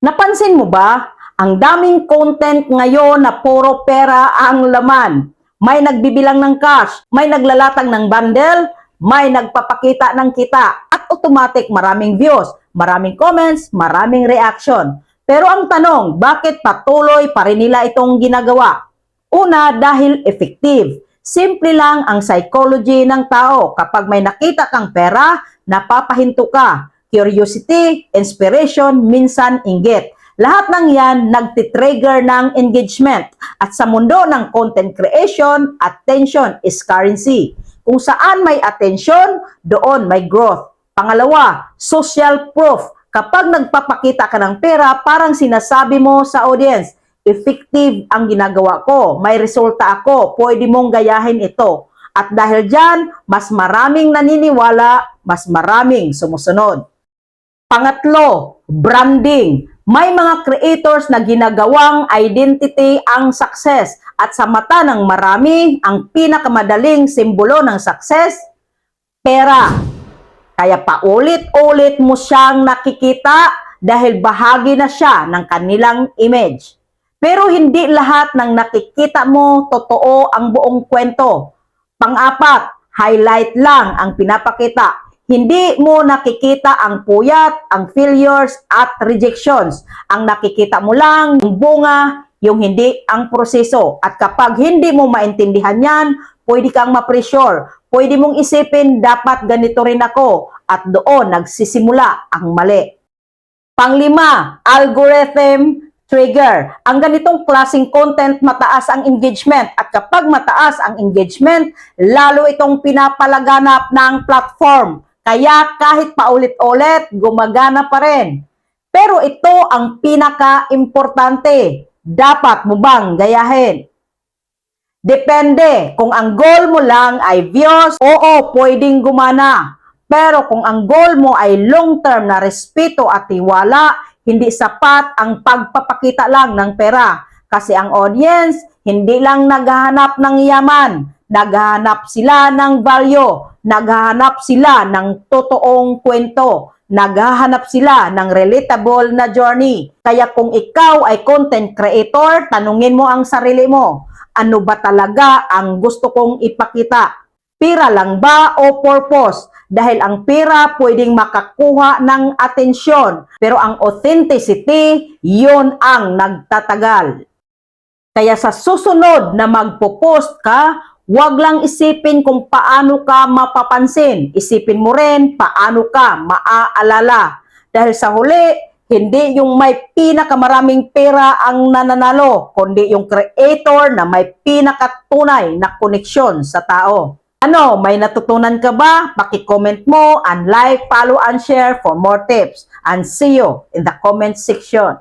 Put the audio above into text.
Napansin mo ba? Ang daming content ngayon na puro pera ang laman. May nagbibilang ng cash, may naglalatag ng bundle, may nagpapakita ng kita, at automatic maraming views, maraming comments, maraming reaction. Pero ang tanong, bakit patuloy pa rin nila itong ginagawa? Una, dahil effective. Simple lang ang psychology ng tao. Kapag may nakita kang pera, napapahinto ka. Curiosity, inspiration, minsan inggit. Lahat ng yan nagtitrigger ng engagement. At sa mundo ng content creation, attention is currency. Kung saan may attention, doon may growth. Pangalawa, social proof. Kapag nagpapakita ka ng pera, parang sinasabi mo sa audience, effective ang ginagawa ko, may resulta ako, pwede mong gayahin ito. At dahil dyan, mas maraming naniniwala, mas maraming sumusunod. Pangatlo, branding. May mga creators na ginagawang identity ang success at sa mata ng marami, ang pinakamadaling simbolo ng success, pera. Kaya paulit-ulit mo siyang nakikita dahil bahagi na siya ng kanilang image. Pero hindi lahat ng nakikita mo totoo ang buong kwento. Pang-apat, highlight lang ang pinapakita. Hindi mo nakikita ang puyat, ang failures at rejections. Ang nakikita mo lang yung bunga, yung hindi ang proseso. At kapag hindi mo maintindihan yan, pwede kang ma-pressure. Pwede mong isipin, dapat ganito rin ako. At doon nagsisimula ang mali. Panglima, algorithm trigger. Ang ganitong klaseng content, mataas ang engagement. At kapag mataas ang engagement, lalo itong pinapalaganap ng platform. Kaya kahit paulit-ulit, gumagana pa rin. Pero ito ang pinaka-importante. Dapat mo bang gayahin? Depende. Kung ang goal mo lang ay views, oo, pwedeng gumana. Pero kung ang goal mo ay long-term na respeto at tiwala, hindi sapat ang pagpapakita lang ng pera. Kasi ang audience, hindi lang naghahanap ng yaman. Naghahanap sila ng value. Naghahanap sila ng totoong kwento. Naghahanap sila ng relatable na journey. Kaya kung ikaw ay content creator, tanungin mo ang sarili mo. Ano ba talaga ang gusto kong ipakita? Pera lang ba o purpose? Dahil ang pera pwedeng makakuha ng atensyon. Pero ang authenticity, yun ang nagtatagal. Kaya sa susunod na magpo-post ka, huwag lang isipin kung paano ka mapapansin. Isipin mo rin paano ka maaalala. Dahil sa huli, hindi yung may pinakamaraming pera ang nananalo, kundi yung creator na may pinakatunay na koneksyon sa tao. Ano, may natutunan ka ba? Paki-comment mo and like, follow and share for more tips. And see you in the comment section.